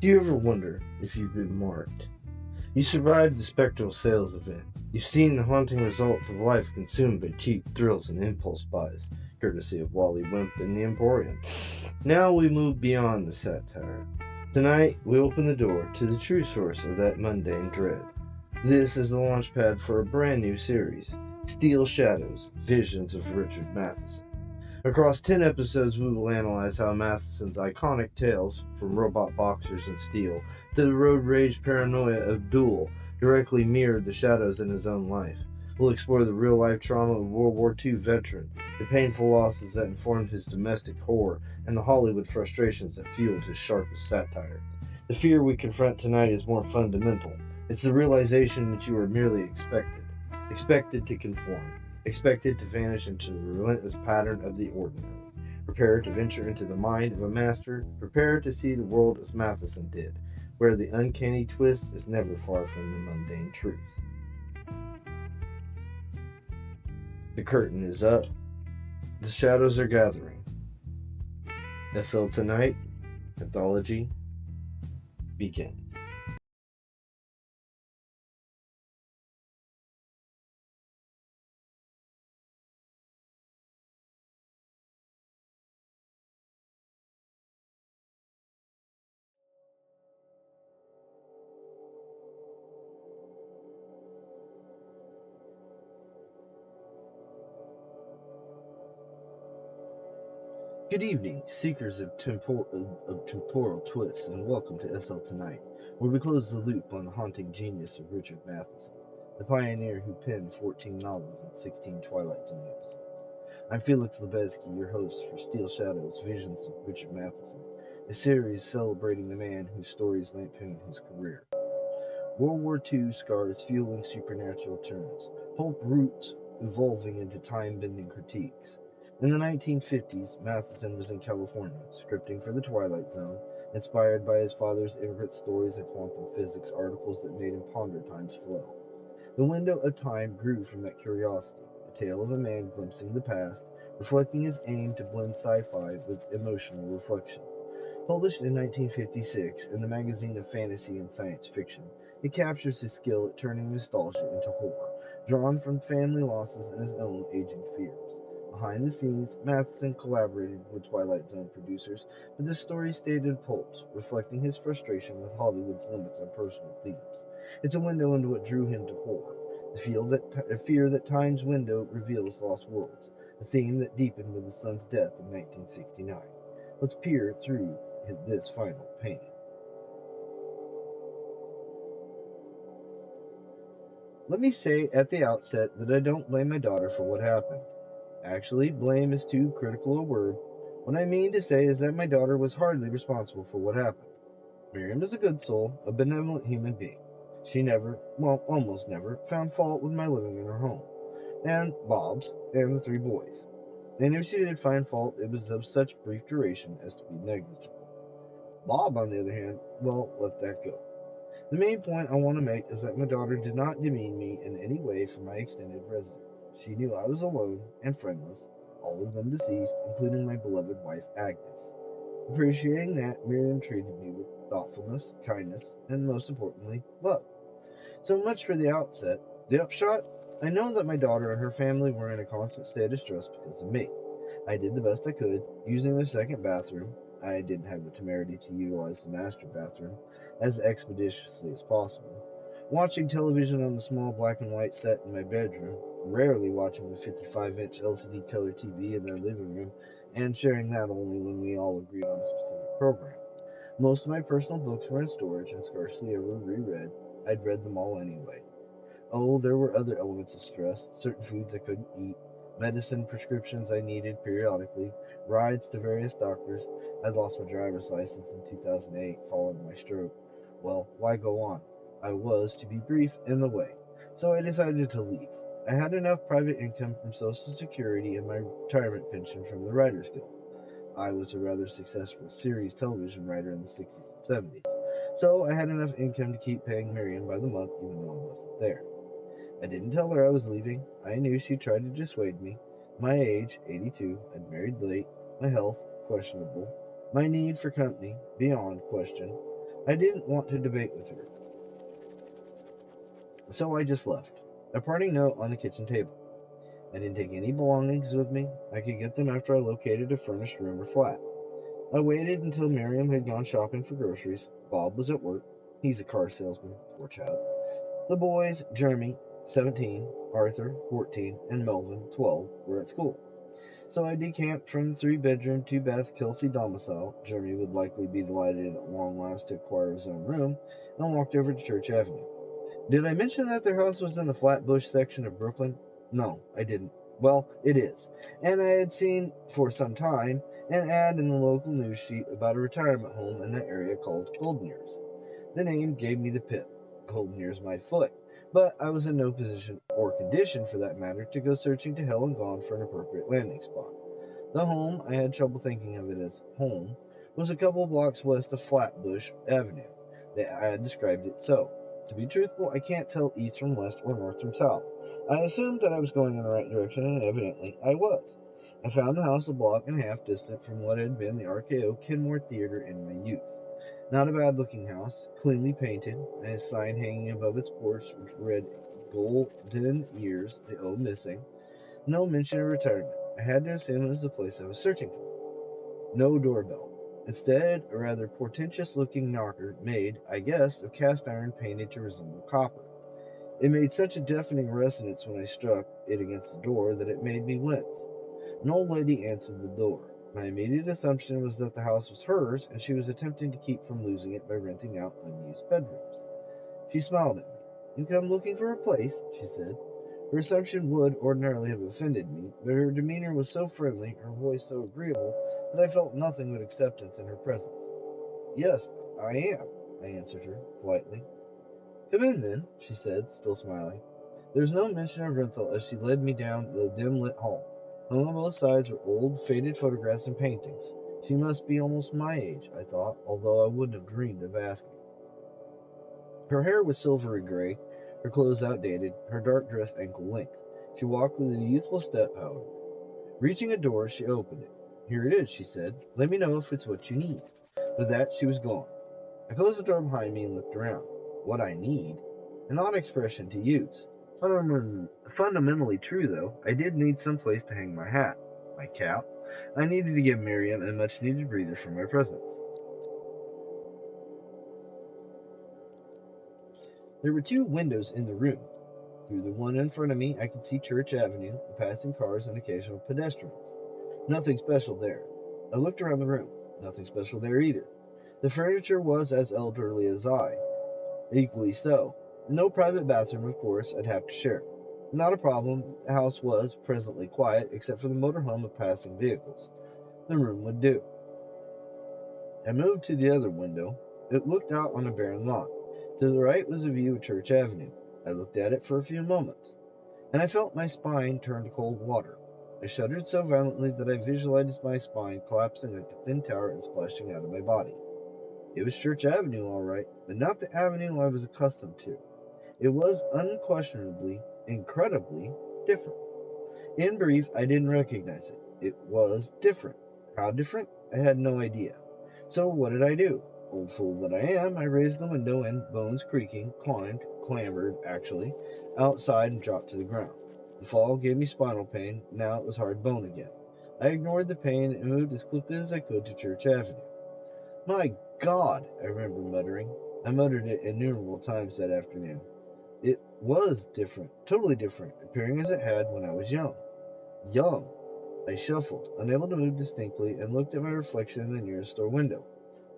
Do you ever wonder if you've been marked? You survived the spectral sales event. You've seen the haunting results of life consumed by cheap thrills and impulse buys, courtesy of Wally Wimp and the Emporium. Now we move beyond the satire. Tonight, we open the door to the true source of that mundane dread. This is the launchpad for a brand new series, Steel Shadows, Visions of Richard Matheson. Across 10 episodes, we will analyze how Matheson's iconic tales, from robot boxers and steel to the road rage paranoia of Duel, directly mirrored the shadows in his own life. We'll explore the real life trauma of a World War II veteran, the painful losses that informed his domestic horror, and the Hollywood frustrations that fueled his sharpest satire. The fear we confront tonight is more fundamental. It's the realization that you are merely expected to conform, expected to vanish into the relentless pattern of the ordinary. Prepare to venture into the mind of a master, prepare to see the world as Matheson did, where the uncanny twist is never far from the mundane truth. The curtain is up. The shadows are gathering. SL Tonight, Anthology, begins. Good evening, seekers of temporal twists, and welcome to SL Tonight, where we close the loop on the haunting genius of Richard Matheson, the pioneer who penned 14 novels and 16 Twilight Zone episodes. I'm Felix Lebeski, your host for Steel Shadows, Visions of Richard Matheson, a series celebrating the man whose stories lampoon his career. World War II scars fueling supernatural turns, pulp roots evolving into time-bending critiques. In the 1950s, Matheson was in California, scripting for The Twilight Zone, inspired by his father's immigrant stories and quantum physics articles that made him ponder time's flow. The window of time grew from that curiosity, a tale of a man glimpsing the past, reflecting his aim to blend sci-fi with emotional reflection. Published in 1956 in the magazine of fantasy and science fiction, it captures his skill at turning nostalgia into horror, drawn from family losses and his own aging fears. Behind the scenes, Matheson collaborated with Twilight Zone producers, but the story stayed in pulps, reflecting his frustration with Hollywood's limits on personal themes. It's a window into what drew him to horror, the fear that time's window reveals lost worlds, a theme that deepened with his son's death in 1969. Let's peer through this final painting. Let me say at the outset that I don't blame my daughter for what happened. Actually, blame is too critical a word. What I mean to say is that my daughter was hardly responsible for what happened. Miriam is a good soul, a benevolent human being. She never, well, almost never, found fault with my living in her home, and Bob's, and the three boys. And if she did find fault, it was of such brief duration as to be negligible. Bob, on the other hand, well, let that go. The main point I want to make is that my daughter did not demean me in any way for my extended residence. She knew I was alone and friendless, all of them deceased, including my beloved wife Agnes. Appreciating that, Miriam treated me with thoughtfulness, kindness, and most importantly, love. So much for the outset. The upshot? I know that my daughter and her family were in a constant state of stress because of me. I did the best I could, using their second bathroom. I didn't have the temerity to utilize the master bathroom as expeditiously as possible. Watching television on the small black and white set in my bedroom, rarely watching the 55-inch LCD color TV in their living room, and sharing that only when we all agreed on a specific program. Most of my personal books were in storage and scarcely ever reread. I'd read them all anyway. Oh, there were other elements of stress, certain foods I couldn't eat, medicine prescriptions I needed periodically, rides to various doctors. I'd lost my driver's license in 2008 following my stroke. Well, why go on? I was, to be brief, in the way. So I decided to leave. I had enough private income from Social Security and my retirement pension from the Writers Guild. I was a rather successful series television writer in the 60s and 70s, so I had enough income to keep paying Miriam by the month even though I wasn't there. I didn't tell her I was leaving. I knew she'd try to dissuade me. My age, 82, I'd married late, my health, questionable, my need for company, beyond question. I didn't want to debate with her, so I just left. A parting note on the kitchen table. I didn't take any belongings with me. I could get them after I located a furnished room or flat. I waited until Miriam had gone shopping for groceries. Bob was at work. He's a car salesman, poor chap. The boys, Jeremy, 17, Arthur, 14, and Melvin, 12, were at school. So I decamped from the three-bedroom, two-bath Kelsey domicile. Jeremy would likely be delighted at long last to acquire his own room, and walked over to Church Avenue. Did I mention that their house was in the Flatbush section of Brooklyn? No, I didn't. Well, it is. And I had seen, for some time, an ad in the local news sheet about a retirement home in that area called Golden Years. The name gave me the pip. Golden Years my foot. But I was in no position, or condition for that matter, to go searching to hell and gone for an appropriate landing spot. The home, I had trouble thinking of it as home, was a couple of blocks west of Flatbush Avenue. I had described it so. To be truthful, I can't tell east from west or north from south. I assumed that I was going in the right direction, and evidently I was. I found the house a block and a half distant from what had been the RKO Kenmore Theater in my youth. Not a bad looking house, cleanly painted, and a sign hanging above its porch which read Golden Years, the O missing. No mention of retirement. I had to assume it was the place I was searching for. No doorbell. Instead, a rather portentous looking knocker made, I guessed, of cast iron painted to resemble copper. It made such a deafening resonance when I struck it against the door that it made me wince. An old lady answered the door. My immediate assumption was that the house was hers, and she was attempting to keep from losing it by renting out unused bedrooms. She smiled at me. "You come looking for a place?" she said. Her assumption would ordinarily have offended me, but her demeanor was so friendly, her voice so agreeable, that I felt nothing but acceptance in her presence. "Yes, I am," I answered her, politely. "Come in, then," she said, still smiling. There was no mention of rental as she led me down the dim-lit hall. Hung on both sides were old, faded photographs and paintings. She must be almost my age, I thought, although I wouldn't have dreamed of asking. Her hair was silvery gray, her clothes outdated, her dark dress ankle-length. She walked with a youthful step, however. Reaching a door, she opened it. "Here it is," she said. "Let me know if it's what you need." With that, she was gone. I closed the door behind me and looked around. What I need? An odd expression to use. Fundamentally true, though. I did need some place to hang my hat, my cap. I needed to give Miriam a much-needed breather from my presence. There were two windows in the room. Through the one in front of me, I could see Church Avenue, the passing cars, and occasional pedestrians. Nothing special there. I looked around the room. Nothing special there either. The furniture was as elderly as I, equally so. No private bathroom, of course, I'd have to share. Not a problem. The house was presently quiet, except for the motor hum of passing vehicles. The room would do. I moved to the other window. It looked out on a barren lot. To the right was a view of Church Avenue. I looked at it for a few moments, and I felt my spine turn to cold water. I shuddered so violently that I visualized my spine collapsing like a thin tower and splashing out of my body. It was Church Avenue, all right, but not the avenue I was accustomed to. It was unquestionably, incredibly different. In brief, I didn't recognize it. It was different. How different? I had no idea. So what did I do? Old fool that I am, I raised the window and, bones creaking, clambered, actually, outside and dropped to the ground. The fall gave me spinal pain. Now it was hard bone again. I ignored the pain and moved as quickly as I could to Church Avenue. "My God," I remember muttering. I muttered it innumerable times that afternoon. It was different, totally different, appearing as it had when I was young. Young. I shuffled, unable to move distinctly, and looked at my reflection in the nearest store window.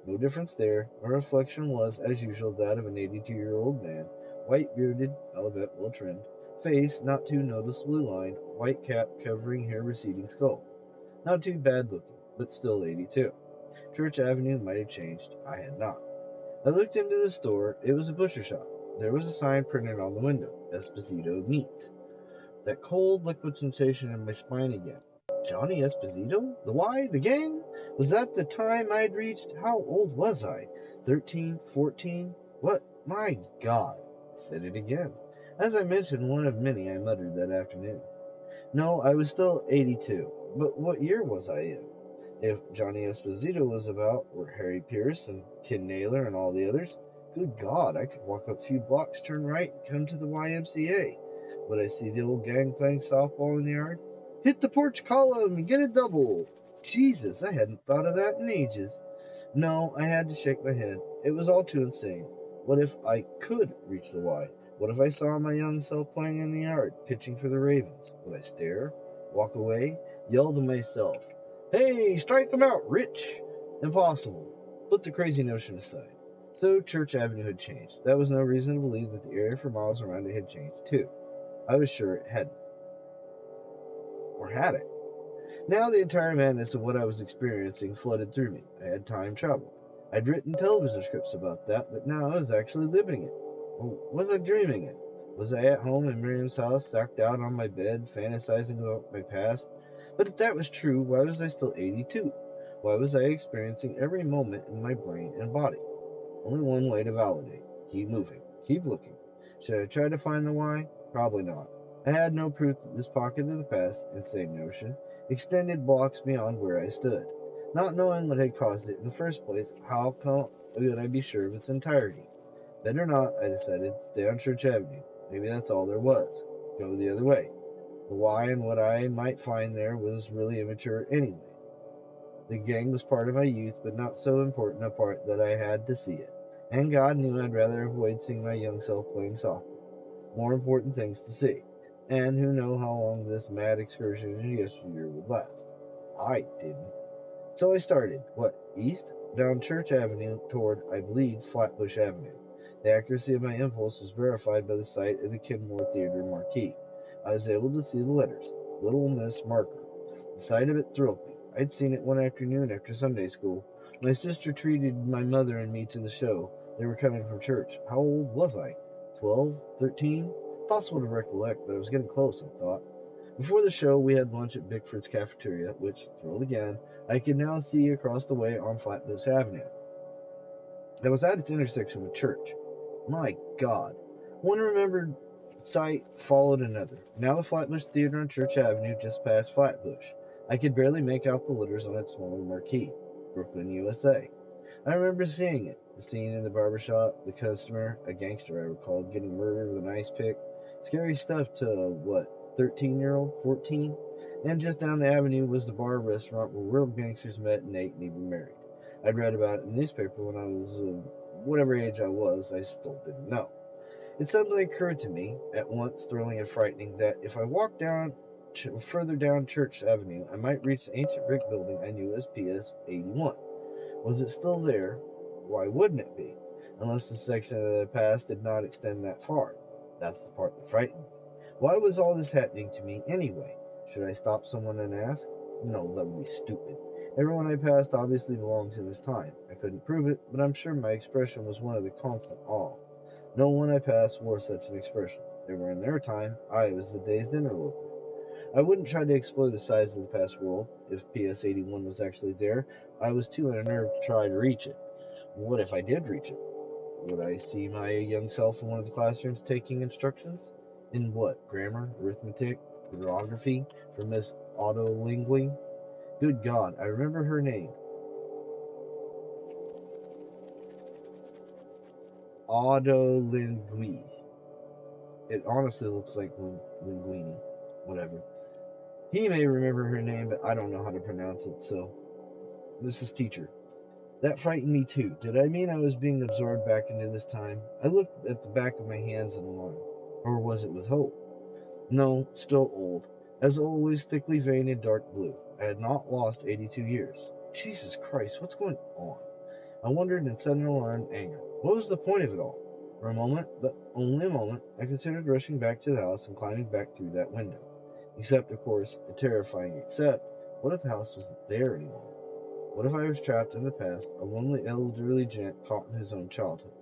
No difference there. My reflection was, as usual, that of an 82-year-old man, white-bearded, I'll bet well-trimmed, face not too noticeably lined, white cap covering hair receding skull. Not too bad looking, but still 82. Church Avenue might have changed. I had not. I looked into the store. It was a butcher shop. There was a sign printed on the window, Esposito Meats. That cold, liquid sensation in my spine again. Johnny Esposito? The why? The gang? Was that the time I'd reached? How old was I? 13? 14? What? My God! I said it again. As I mentioned, one of many I muttered that afternoon. No, I was still 82. But what year was I in? If Johnny Esposito was about, or Harry Pierce and Kid Naylor and all the others, good God, I could walk up a few blocks, turn right, and come to the YMCA. Would I see the old gang playing softball in the yard? Hit the porch column and get a double! Jesus, I hadn't thought of that in ages. No, I had to shake my head. It was all too insane. What if I could reach the Y? What if I saw my young self playing in the yard, pitching for the Ravens? Would I stare? Walk away? Yell to myself, "Hey, strike 'em out, Rich!" Impossible. Put the crazy notion aside. So Church Avenue had changed. That was no reason to believe that the area for miles around it had changed too. I was sure it hadn't. Or had it? Now the entire madness of what I was experiencing flooded through me. I had time travel. I'd written television scripts about that, but now I was actually living it. Or was I dreaming it? Was I at home in Miriam's house, sacked out on my bed, fantasizing about my past? But if that was true, why was I still 82? Why was I experiencing every moment in my brain and body? Only one way to validate. Keep moving. Keep looking. Should I try to find the why? Probably not. I had no proof that this pocket of the past, insane notion, extended blocks beyond where I stood. Not knowing what had caused it in the first place, how could I be sure of its entirety? Better not, I decided. Stay on Church Avenue. Maybe that's all there was. Go the other way. The why and what I might find there was really immature anyway. The gang was part of my youth, but not so important a part that I had to see it. And God knew I'd rather avoid seeing my young self playing softball. More important things to see. And who knew how long this mad excursion into yesteryear would last. I didn't. So I started, east? Down Church Avenue toward, I believed, Flatbush Avenue. The accuracy of my impulse was verified by the sight of the Kenmore Theater marquee. I was able to see the letters, Little Miss Marker. The sight of it thrilled me. I'd seen it one afternoon after Sunday school. My sister treated my mother and me to the show. They were coming from church. How old was I? 12? 13? Possible to recollect, but I was getting close, I thought. Before the show, we had lunch at Bickford's cafeteria, which, thrilled again, I could now see across the way on Flatbush Avenue. That was at its intersection with Church. My God. One remembered sight followed another. Now the Flatbush Theater on Church Avenue just past Flatbush. I could barely make out the letters on its smaller marquee. Brooklyn, USA. I remember seeing it. The scene in the barber shop, the customer, a gangster I recalled, getting murdered with an ice pick. Scary stuff to, 13-year-old, 14? And just down the avenue was the bar restaurant where real gangsters met and ate and even married. I'd read about it in the newspaper when I was, whatever age I was, I still didn't know. It suddenly occurred to me, at once thrilling and frightening, that if I walked further down Church Avenue, I might reach the ancient brick building I knew as PS 81. Was it still there? Why wouldn't it be? Unless the section of the past did not extend that far. That's the part that frightened me. Why was all this happening to me anyway? Should I stop someone and ask? No, that would be stupid. Everyone I passed obviously belongs in this time. I couldn't prove it, but I'm sure my expression was one of the constant awe. No one I passed wore such an expression. They were in their time. I was the dazed interloper. I wouldn't try to explore the size of the past world. If PS 81 was actually there, I was too unnerved to try to reach it. What if I did reach it? Would I see my young self in one of the classrooms taking instructions? In what? Grammar, arithmetic, orthography for Miss Autolingui? Good God, I remember her name. Autolingui. It honestly looks like linguini. Whatever. He may remember her name, but I don't know how to pronounce it, so. Mrs. Teacher. That frightened me too. Did I mean I was being absorbed back into this time? I looked at the back of my hands in alarm. Or was it with hope? No, still old. As always, thickly veined in dark blue. I had not lost 82 years. Jesus Christ, what's going on? I wondered in sudden alarm and anger. What was the point of it all? For a moment, but only a moment, I considered rushing back to the house and climbing back through that window. Except, of course, a terrifying except, what if the house wasn't there anymore? What if I was trapped in the past, a lonely elderly gent caught in his own childhood?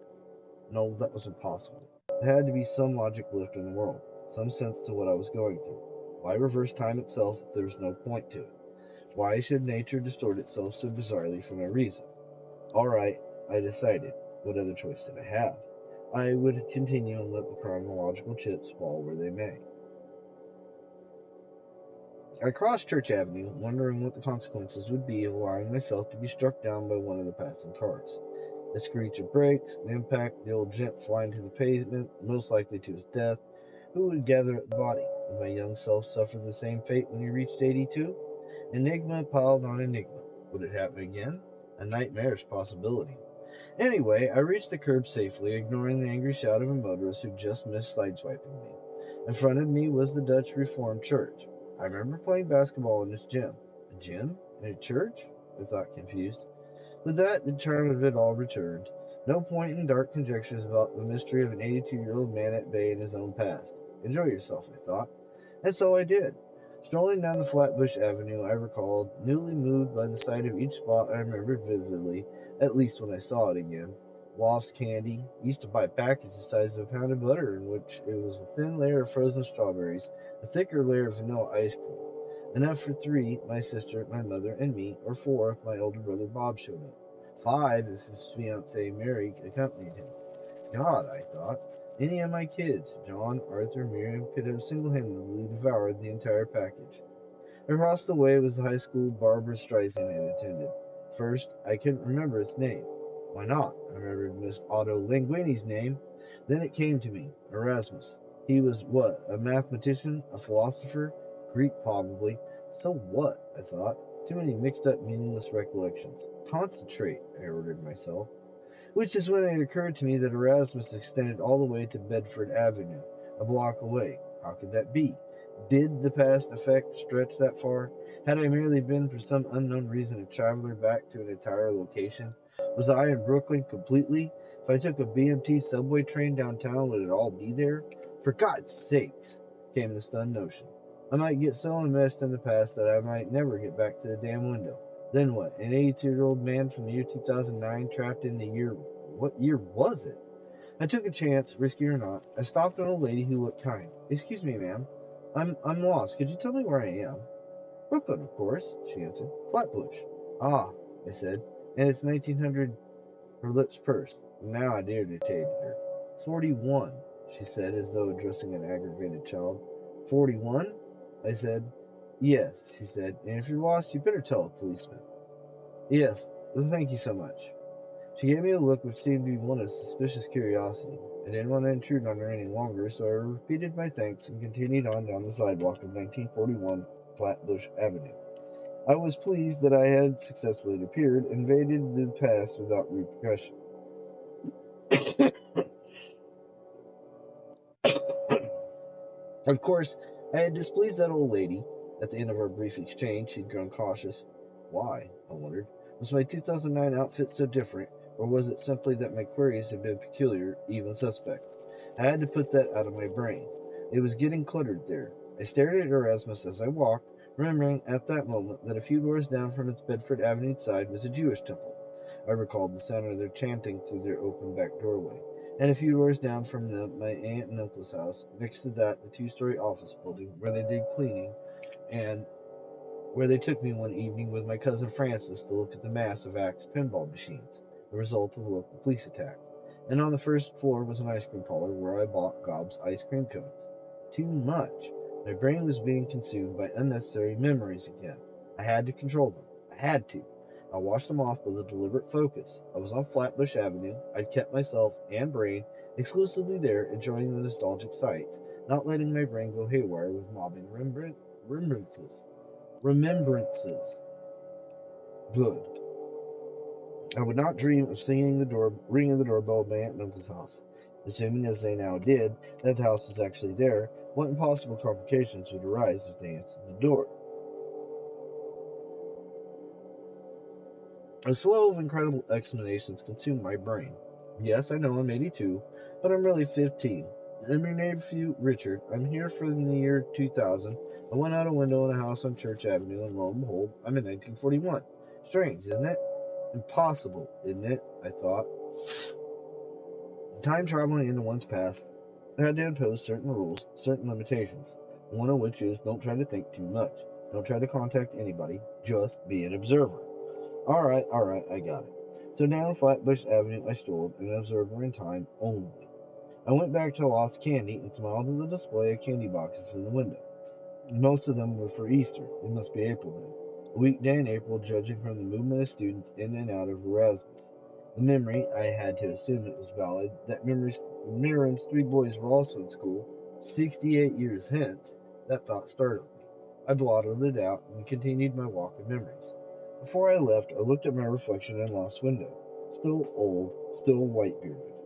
No, that was impossible. There had to be some logic left in the world, some sense to what I was going through. Why reverse time itself if there was no point to it? Why should nature distort itself so bizarrely for no reason? All right, I decided. What other choice did I have? I would continue and let the chronological chips fall where they may. I crossed Church Avenue, wondering what the consequences would be of allowing myself to be struck down by one of the passing cars. The screech of brakes, an impact, the old gent flying to the pavement, most likely to his death. Who would gather at the body? Would my young self suffer the same fate when he reached 82? Enigma piled on enigma. Would it happen again? A nightmarish possibility. Anyway, I reached the curb safely, ignoring the angry shout of a motorist who just missed sideswiping me. In front of me was the Dutch Reformed Church. I remember playing basketball in its gym. A gym? In a church? I thought, confused. With that, the charm of it all returned. No point in dark conjectures about the mystery of an 82-year-old man at bay in his own past. Enjoy yourself, I thought. And so I did. Strolling down the Flatbush Avenue, I recalled, newly moved by the sight of each spot I remembered vividly, at least when I saw it again. Loft's Candy used to buy packages the size of a pound of butter, in which it was a thin layer of frozen strawberries, a thicker layer of vanilla ice cream. Enough for three, my sister, my mother, and me, or four if my older brother Bob showed up. Five if his fiancée Mary accompanied him. God, I thought, any of my kids, John, Arthur, Miriam, could have single-handedly devoured the entire package. Across the way was the high school Barbara Streisand had attended. First, I couldn't remember its name. Why not? I remembered Miss Otto Linguini's name. Then it came to me, Erasmus. He was what? A mathematician? A philosopher? Greek, probably. So what? I thought. Too many mixed up, meaningless recollections. Concentrate, I ordered myself. Which is when it occurred to me that Erasmus extended all the way to Bedford Avenue, a block away. How could that be? Did the past effect stretch that far? Had I merely been, for some unknown reason, a traveler back to an entire location? Was I in Brooklyn completely? If I took a BMT subway train downtown, would it all be there? For God's sakes, came the stunned notion. I might get so enmeshed in the past that I might never get back to the damn window. Then what? An 82-year-old man from the year 2009 trapped in the year. What year was it? I took a chance, risky or not. I stopped an old lady who looked kind. Excuse me, ma'am. I'm lost. Could you tell me where I am? Brooklyn, of course, she answered. Flatbush. Ah, I said. And it's 1900. Her lips pursed. Now I irritated her. 41, she said, as though addressing an aggravated child. 41? I said. Yes, she said, and if you're lost, you better tell a policeman. Yes, thank you so much. She gave me a look which seemed to be one of suspicious curiosity. I didn't want to intrude on her any longer, so I repeated my thanks and continued on down the sidewalk of 1941 Flatbush Avenue. I was pleased that I had successfully appeared and evaded the past without repercussion. Of course, I had displeased that old lady. At the end of our brief exchange, she'd grown cautious. Why? I wondered. Was my 2009 outfit so different, or was it simply that my queries had been peculiar, even suspect? I had to put that out of my brain. It was getting cluttered there. I stared at Erasmus as I walked, remembering at that moment that a few doors down from its Bedford Avenue side was a Jewish temple. I recalled the sound of their chanting through their open back doorway. And a few doors down from them, my aunt and uncle's house. Next to that, the two-story office building where they did cleaning, and where they took me one evening with my cousin Francis to look at the mass of Axe pinball machines, the result of a local police attack. And on the first floor was an ice cream parlor where I bought Gob's ice cream cones. Too much. My brain was being consumed by unnecessary memories again. I had to control them. I had to. I washed them off with a deliberate focus. I was on Flatbush Avenue. I'd kept myself and brain exclusively there, enjoying the nostalgic sights, not letting my brain go haywire with mobbing remembrances. Remembrances. Good. I would not dream of ringing the doorbell of my aunt and uncle's house. Assuming, as they now did, that the house was actually there, what impossible complications would arise if they answered the door? A flow of incredible explanations consumed my brain. Yes, I know I'm 82, but I'm really 15. I'm your nephew, Richard. I'm here from the year 2000. I went out a window in a house on Church Avenue, and lo and behold, I'm in 1941. Strange, isn't it? Impossible, isn't it? I thought. Time traveling into one's past had to impose certain rules, certain limitations. One of which is don't try to think too much. Don't try to contact anybody. Just be an observer. All right, I got it. So down Flatbush Avenue I strolled, an observer in time only. I went back to Lost Candy and smiled at the display of candy boxes in the window. Most of them were for Easter. It must be April then. A weekday in April, judging from the movement of students in and out of Erasmus. The memory, I had to assume it was valid, that Miriam's three boys were also at school 68 years hence, that thought startled me. I blotted it out and continued my walk of memories. Before I left, I looked at my reflection in Loft's window. Still old, still white-bearded.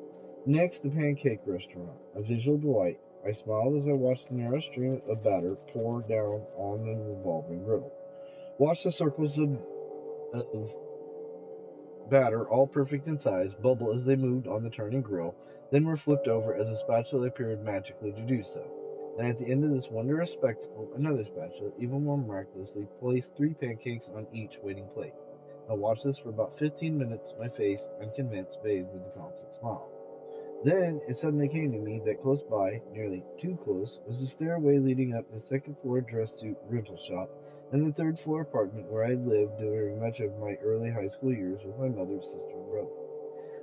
Next, the pancake restaurant, a visual delight. I smiled as I watched the narrow stream of batter pour down on the revolving griddle. Watched the circles of batter, all perfect in size, bubble as they moved on the turning grill, then were flipped over as a spatula appeared magically to do so. And at the end of this wondrous spectacle, another spatula, even more miraculously, placed three pancakes on each waiting plate. I watched this for about 15 minutes, my face, unconvinced, bathed with a constant smile. Then it suddenly came to me that close by, nearly too close, was the stairway leading up to the second floor dress suit rental shop and the third floor apartment where I had lived during much of my early high school years with my mother, sister, and brother.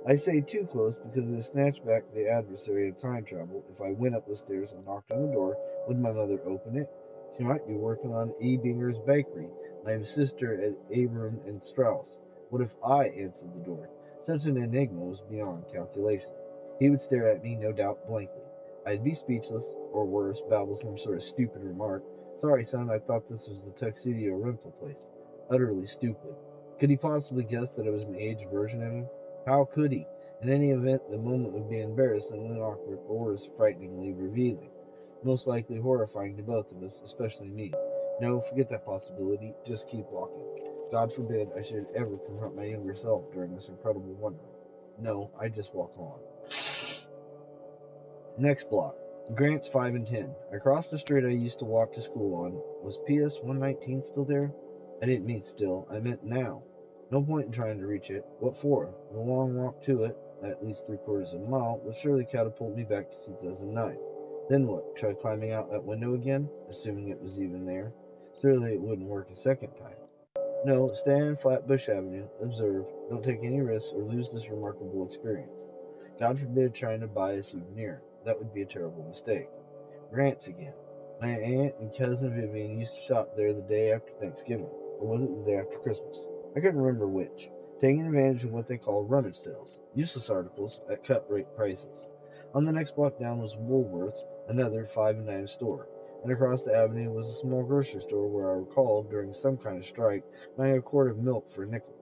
I say too close because it snatched back the adversary of time travel. If I went up the stairs and knocked on the door, would my mother open it? She might be working on E. Binger's bakery, my sister at Abram and Strauss. What if I answered the door? Such an enigma was beyond calculation. He would stare at me, no doubt, blankly. I'd be speechless, or worse, babble some sort of stupid remark. Sorry, son, I thought this was the tuxedo rental place. Utterly stupid. Could he possibly guess that I was an aged version of him? How could he? In any event, the moment would be embarrassingly awkward, or worse, frighteningly revealing. Most likely horrifying to both of us, especially me. No, forget that possibility. Just keep walking. God forbid I should ever confront my younger self during this incredible wondering. No, I just walk on. Next block. Grant's 5 and 10. I crossed the street I used to walk to school on. Was PS 119 still there? I didn't mean still, I meant now. No point in trying to reach it. What for? The long walk to it, at least three-quarters of a mile, would surely catapult me back to 2009. Then what? Try climbing out that window again? Assuming it was even there. Surely it wouldn't work a second time. No, stay on Flatbush Avenue, observe, don't take any risks or lose this remarkable experience. God forbid trying to buy a souvenir. That would be a terrible mistake. Grant's again. My aunt and cousin Vivian used to shop there the day after Thanksgiving, or was it the day after Christmas? I couldn't remember which, taking advantage of what they called rummage sales, useless articles at cut rate prices. On the next block down was Woolworth's, another 5 and 9 store, and across the avenue was a small grocery store where I recalled, during some kind of strike, buying a quart of milk for a nickel,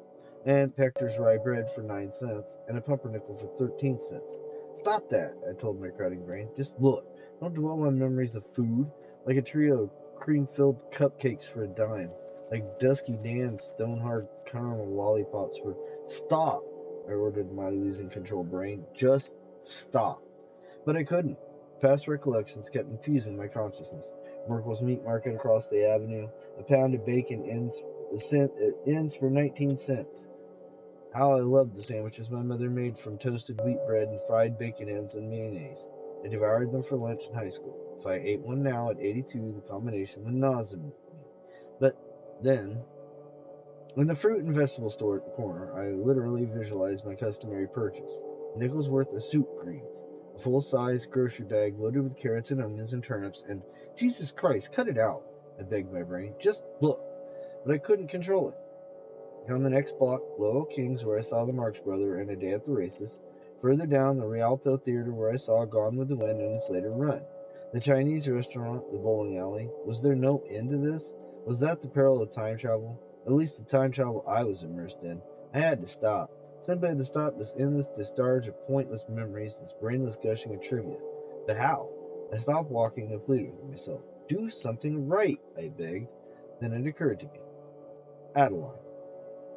and Pector's rye bread for 9 cents, and a pumpernickel for 13 cents. Stop that, I told my crowding brain. Just look. Don't dwell on memories of food, like a trio of cream-filled cupcakes for a dime, like Dusky Dan's stone-hard caramel lollipops for... Stop, I ordered my losing control brain. Just stop. But I couldn't. Past recollections kept infusing my consciousness. Merkel's Meat Market across the avenue, a pound of bacon ends for 19 cents. How I loved the sandwiches my mother made from toasted wheat bread and fried bacon ends and mayonnaise. I devoured them for lunch in high school. If I ate one now at 82, the combination would nauseate me. But then, in the fruit and vegetable store at the corner, I literally visualized my customary purchase. A nickel's worth of soup greens, a full-sized grocery bag loaded with carrots and onions and turnips, and Jesus Christ, cut it out, I begged my brain. Just look. But I couldn't control it. On the next block, Lowell King's, where I saw the Marx Brother and A Day at the Races. Further down, the Rialto Theater, where I saw Gone with the Wind and its later run. The Chinese restaurant, the bowling alley. Was there no end to this? Was that the peril of time travel? At least the time travel I was immersed in. I had to stop. Simply had to stop this endless discharge of pointless memories, this brainless gushing of trivia. But how? I stopped walking and pleaded with myself. Do something right, I begged. Then it occurred to me. Adeline.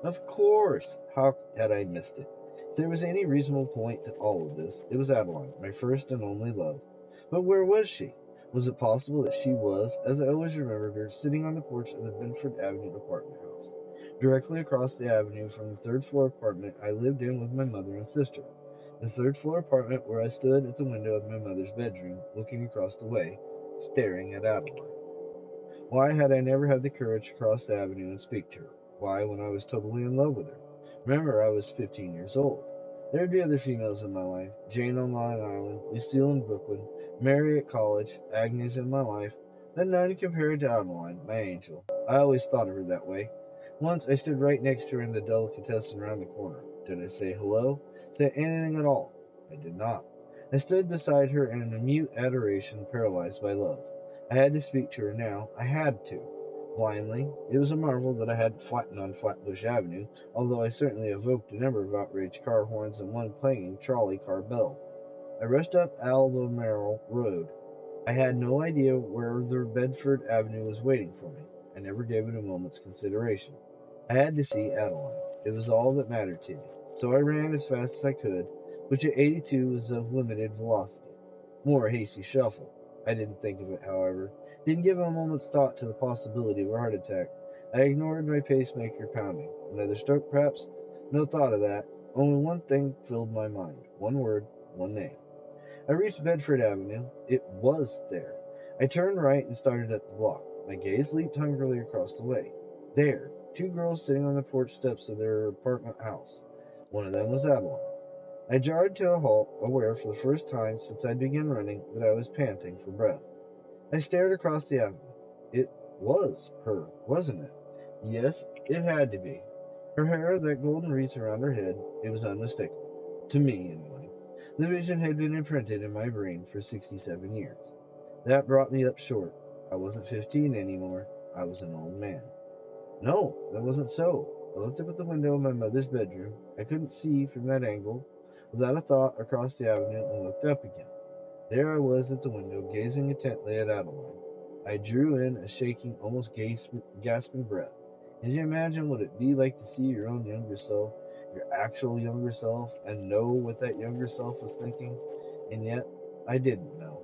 Of course! How had I missed it? If there was any reasonable point to all of this, it was Adeline, my first and only love. But where was she? Was it possible that she was, as I always remembered her, sitting on the porch of the Bedford Avenue apartment house, directly across the avenue from the third floor apartment I lived in with my mother and sister? The third floor apartment where I stood at the window of my mother's bedroom, looking across the way, staring at Adeline. Why had I never had the courage to cross the avenue and speak to her? Why, when I was totally in love with her? Remember, I was 15 years old. There would be other females in my life. Jane on Long Island, Lucille in Brooklyn, Mary at college, Agnes in my life. but none compared to Adeline, my angel. I always thought of her that way. Once I stood right next to her in the delicatessen around the corner. Did I say hello? Say anything at all? I did not. I stood beside her in a mute adoration, paralyzed by love. I had to speak to her now. I had to. Blindly. It was a marvel that I hadn't flattened on Flatbush Avenue, although I certainly evoked a number of outraged car horns and one clanging trolley car bell. I rushed up Albemarle Road. I had no idea where the Bedford Avenue was waiting for me. I never gave it a moment's consideration. I had to see Adeline. It was all that mattered to me. So I ran as fast as I could, which at 82 was of limited velocity. More a hasty shuffle. I didn't think of it, however. Didn't give a moment's thought to the possibility of a heart attack. I ignored my pacemaker pounding. Another stroke, perhaps? No thought of that. Only one thing filled my mind. One word, one name. I reached Bedford Avenue. It was there. I turned right and started up the block. My gaze leaped hungrily across the way. There, two girls sitting on the porch steps of their apartment house. One of them was Adeline. I jarred to a halt, aware for the first time since I began running that I was panting for breath. I stared across the avenue. It was her, wasn't it? Yes, it had to be. Her hair, that golden wreath around her head, it was unmistakable. To me, anyway. The vision had been imprinted in my brain for 67 years. That brought me up short. I wasn't 15 anymore. I was an old man. No, that wasn't so. I looked up at the window of my mother's bedroom. I couldn't see from that angle. Without a thought, across the avenue and looked up again. There I was at the window, gazing intently at Adeline. I drew in a shaking, almost gasping breath. Can you imagine what it'd be like to see your own younger self, your actual younger self, and know what that younger self was thinking? And yet, I didn't know.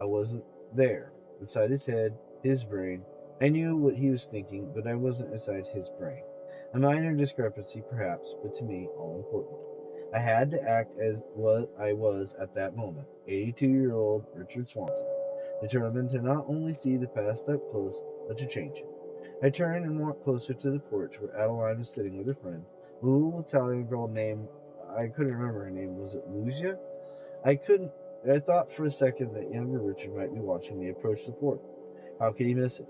I wasn't there, inside his head, his brain. I knew what he was thinking, but I wasn't inside his brain. A minor discrepancy, perhaps, but to me, all important. I had to act as what I was at that moment, 82-year-old Richard Swanson, determined to not only see the past up close, but to change it. I turned and walked closer to the porch where Adeline was sitting with her friend, a little Italian girl named, I couldn't remember her name, was it Lucia? I couldn't, I thought for a second that younger Richard might be watching me approach the porch. How could he miss it?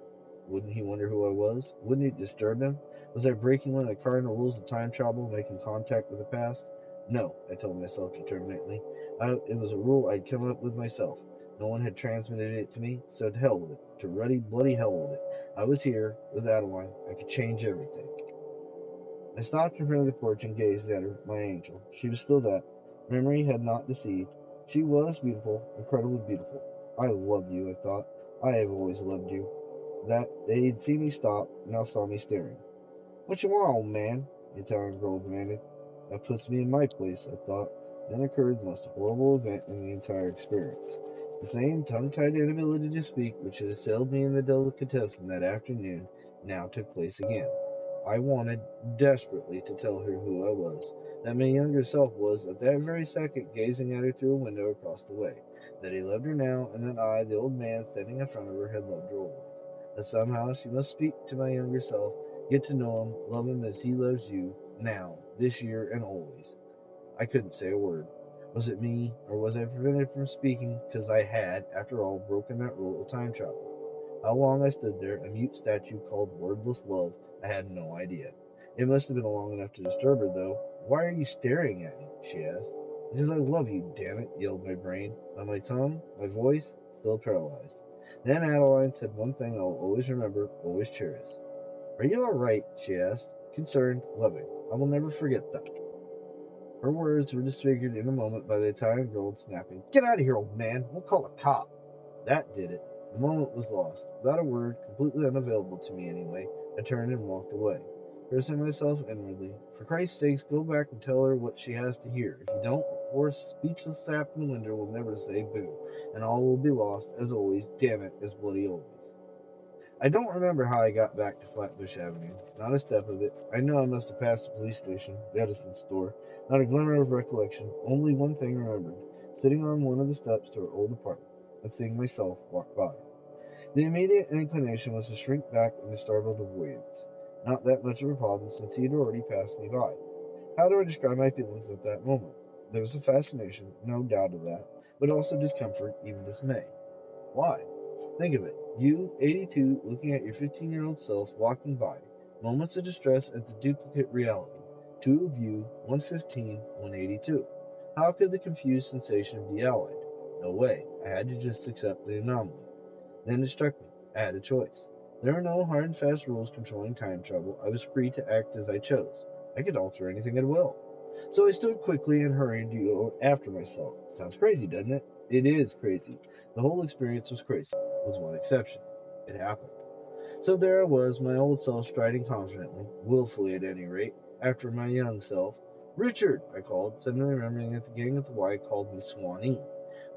Wouldn't he wonder who I was? Wouldn't it disturb him? Was I breaking one of the cardinal rules of time travel, making contact with the past? No, I told myself determinedly. It was a rule I'd come up with myself. No one had transmitted it to me, so to hell with it. To ruddy, bloody hell with it. I was here, with Adeline. I could change everything. I stopped in front of the porch and gazed at her, my angel. She was still that. Memory had not deceived. She was beautiful, incredibly beautiful. I love you, I thought. I have always loved you. That they'd see me stop, now saw me staring. What you want, old man? The Italian girl demanded. That puts me in my place, I thought. Then occurred the most horrible event in the entire experience. The same tongue-tied inability to speak which had assailed me in the delicatessen that afternoon now took place again. I wanted desperately to tell her who I was, that my younger self was at that very second gazing at her through a window across the way, that he loved her now, and that I, the old man standing in front of her, had loved her always. That somehow she must speak to my younger self, get to know him, love him as he loves you, now, this year, and always. I couldn't say a word. Was it me, or was I prevented from speaking because I had, after all, broken that rule of time travel? How long I stood there, a mute statue called wordless love, I had no idea. It must have been long enough to disturb her, though. Why are you staring at me? She asked. Because I love you, damn it, yelled my brain. On my tongue, my voice, still paralyzed. Then Adeline said one thing I'll always remember, always cherish. Are you all right? She asked, concerned, loving. I will never forget that. Her words were disfigured in a moment by the Italian girl snapping, Get out of here, old man. We'll call a cop. That did it. The moment was lost. Without a word, completely unavailable to me anyway, I turned and walked away, cursing myself inwardly. For Christ's sakes, go back and tell her what she has to hear. If you don't, the poor speechless sap in the window will never say boo, and all will be lost, as always, damn it, as bloody always. I don't remember how I got back to Flatbush Avenue. Not a step of it. I know I must have passed the police station, Matheson's store. Not a glimmer of recollection. Only one thing remembered. Sitting on one of the steps to her old apartment, and seeing myself walk by. The immediate inclination was to shrink back in startled avoidance. Not that much of a problem since he had already passed me by. How do I describe my feelings at that moment? There was a fascination, no doubt of that, but also discomfort, even dismay. Why? Think of it. You, 82, looking at your 15-year-old self walking by. Moments of distress at the duplicate reality. Two of you, 115, 182. How could the confused sensation be allied? No way. I had to just accept the anomaly. Then it struck me. I had a choice. There are no hard and fast rules controlling time travel. I was free to act as I chose. I could alter anything at will. So I stood quickly and hurried to go after myself. Sounds crazy, doesn't it? It is crazy. The whole experience was crazy, with one exception. It happened. So there I was, my old self striding confidently, willfully at any rate, after my young self. Richard, I called, suddenly remembering that the gang at the Y called me Swanee.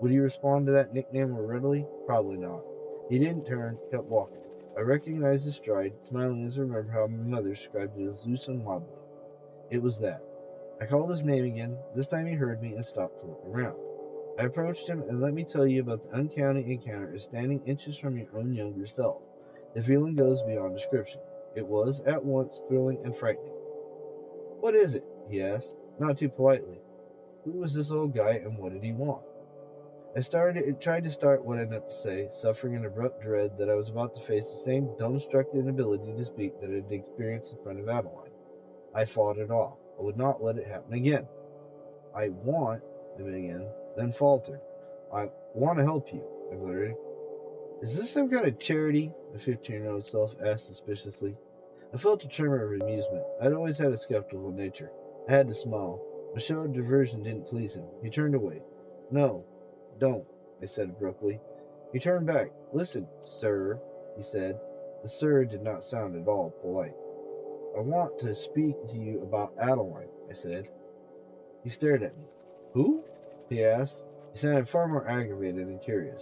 Would he respond to that nickname more readily? Probably not. He didn't turn, kept walking. I recognized his stride, smiling as I remember how my mother described it as loose and wobbly. It was that. I called his name again. This time he heard me and stopped to look around. I approached him, and let me tell you about the uncanny encounter of standing inches from your own younger self. The feeling goes beyond description. It was, at once, thrilling and frightening. What is it? He asked, not too politely. Who was this old guy, and what did he want? Tried to start what I meant to say, suffering an abrupt dread that I was about to face the same dumbstruck inability to speak that I had experienced in front of Adeline. I fought it off. I would not let it happen again. I want, I began, then faltered. I want to help you, I blurted. Is this some kind of charity? The 15-year-old self asked suspiciously. I felt a tremor of amusement. I'd always had a skeptical nature. I had to smile. My show of diversion didn't please him. He turned away. No, don't, I said abruptly. He turned back. Listen, sir, he said. The sir did not sound at all polite. I want to speak to you about Adeline, I said. He stared at me. Who? He asked. He sounded far more aggravated than curious.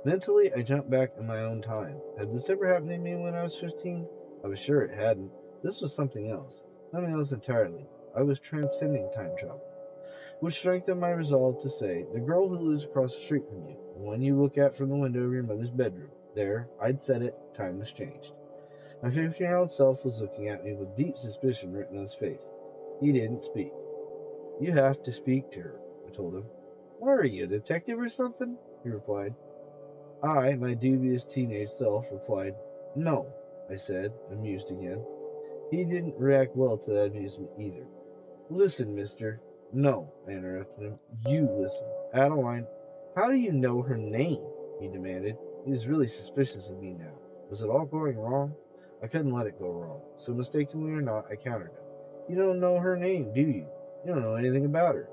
Mentally, I jumped back in my own time. Had this ever happened to me when I was 15? I was sure it hadn't. This was something else. Something else entirely. I was transcending time travel. Which strengthened my resolve to say, the girl who lives across the street from you, the one you look at from the window of your mother's bedroom. There, I'd said it, time was changed. My 15-year-old self was looking at me with deep suspicion written on his face. He didn't speak. You have to speak to her, I told him. Why are you, a detective or something? He replied. I, my dubious teenage self, replied, No, I said, amused again. He didn't react well to that amusement either. Listen, mister. No, I interrupted him. You listen. Adeline, how do you know her name? He demanded. He was really suspicious of me now. Was it all going wrong? I couldn't let it go wrong. So mistakenly or not, I countered him. You don't know her name, do you? You don't know anything about her.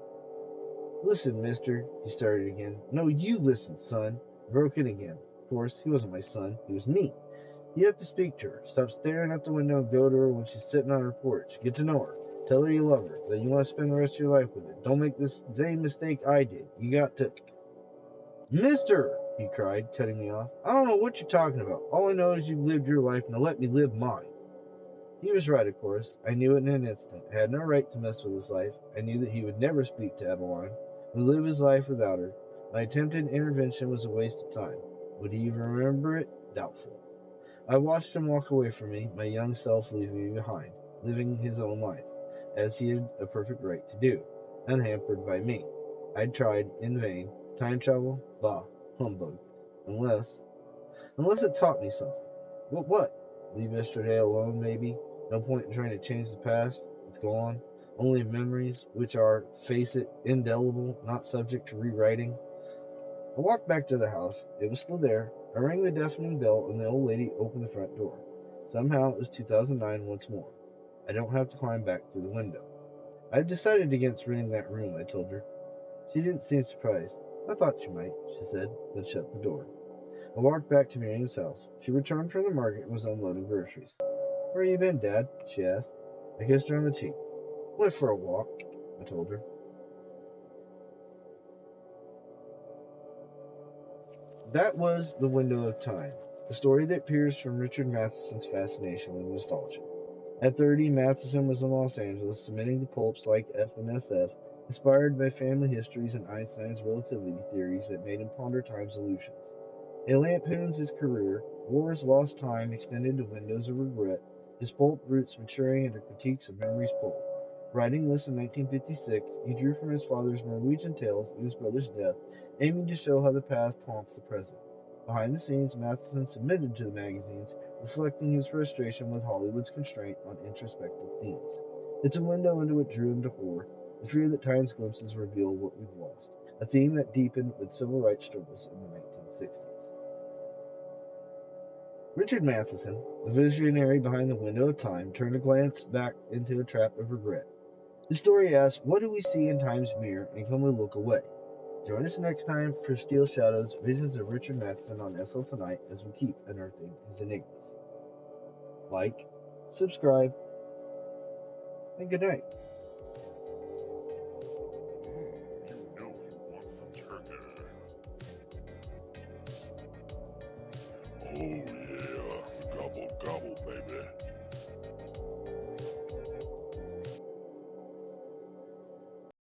Listen, mister, he started again. No, you listen, son. Broke in again. Of course, he wasn't my son. He was me. You have to speak to her. Stop staring out the window and go to her when she's sitting on her porch. Get to know her. Tell her you love her, that you want to spend the rest of your life with her. Don't make this same mistake I did. You got to... Mister, he cried, cutting me off. I don't know what you're talking about. All I know is you've lived your life, now let me live mine. He was right, of course. I knew it in an instant. I had no right to mess with his life. I knew that he would never speak to Adeline, would live his life without her. My attempted intervention was a waste of time. Would he even remember it? Doubtful. I watched him walk away from me, my young self leaving me behind, living his own life, as he had a perfect right to do, unhampered by me. I'd tried, in vain. Time travel? Bah, humbug. Unless it taught me something. What? Leave yesterday alone, maybe? No point in trying to change the past. It's gone. Only memories, which are, face it, indelible, not subject to rewriting. I walked back to the house. It was still there. I rang the deafening bell, and the old lady opened the front door. Somehow it was 2009 once more. I don't have to climb back through the window. I've decided against renting that room, I told her. She didn't seem surprised. I thought she might, she said, then shut the door. I walked back to Miriam's house. She returned from the market and was unloading groceries. Where you been, Dad? She asked. I kissed her on the cheek. Went for a walk, I told her. That was The Window of Time, a story that peers from Richard Matheson's fascination with nostalgia. At 30, Matheson was in Los Angeles, submitting to pulps like F and SF, inspired by family histories and Einstein's relativity theories that made him ponder time's illusions. A lampoons his career, War's Lost Time extended to Windows of Regret, his pulp roots maturing into critiques of memory's pull. Writing this in 1956, he drew from his father's Norwegian tales and his brother's death, aiming to show how the past haunts the present. Behind the scenes, Matheson submitted to the magazines, reflecting his frustration with Hollywood's constraint on introspective themes. It's a window into what drew him to horror, the fear that time's glimpses reveal what we've lost, a theme that deepened with civil rights struggles in the 1960s. Richard Matheson, the visionary behind the window of time, turned a glance back into a trap of regret. The story asks, what do we see in time's mirror, and can we look away? Join us next time for Steel Shadows, Visions of Richard Matheson on SL Tonight as we keep unearthing his enigmas. Like, subscribe, and good night. You know you want some turkey. Oh yeah, gobble gobble, baby.